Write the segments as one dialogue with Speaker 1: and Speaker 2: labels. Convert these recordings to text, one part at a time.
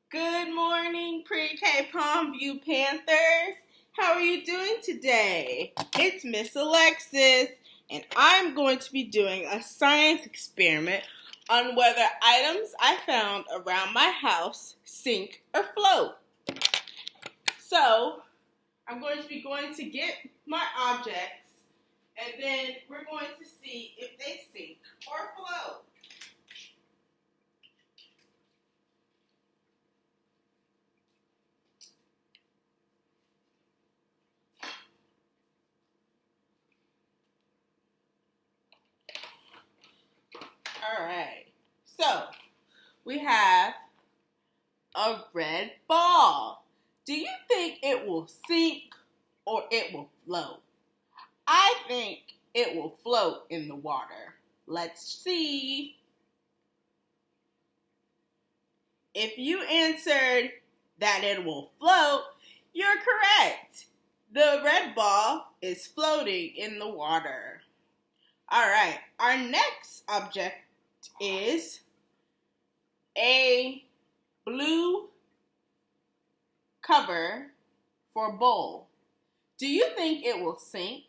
Speaker 1: Good morning, Pre-K Palmview Panthers. How are you doing today? It's Miss Alexis, and I'm going to be doing a science experiment on whether items I found around my house sink or float. So, I'm going to be going to get my objects, and then we're going to see if they sink or float. All right. So, we have a red ball. Do you think it will sink or it will float? I think it will float in the water. Let's see. If you answered that it will float, you're correct. The red ball is floating in the water. All right, our next object is a blue cover for bowl. Do you think it will sink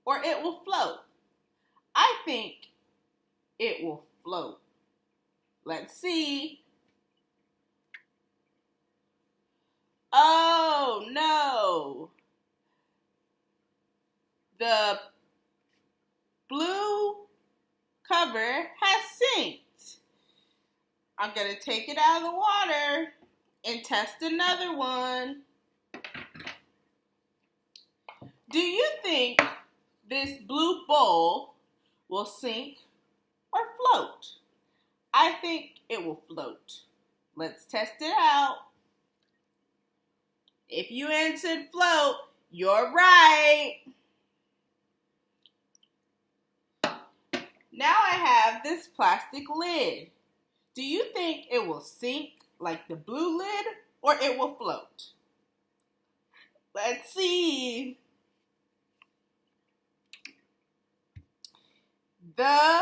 Speaker 1: or it will float? I think it will float. Let's see. Oh no! The blue cover has sinked. I'm going to take it out of the water and test another one. Do you think this blue bowl will sink or float? I think it will float. Let's test it out. If you answered float, you're right. Now I have this plastic lid. Do you think it will sink like the blue lid or it will float? Let's see. The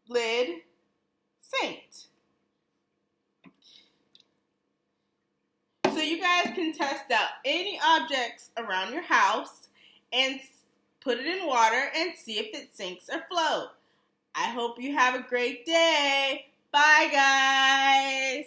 Speaker 1: lid sinked. So you guys can test out any objects around your house and put it in water and see if it sinks or floats. I hope you have a great day. Bye, guys.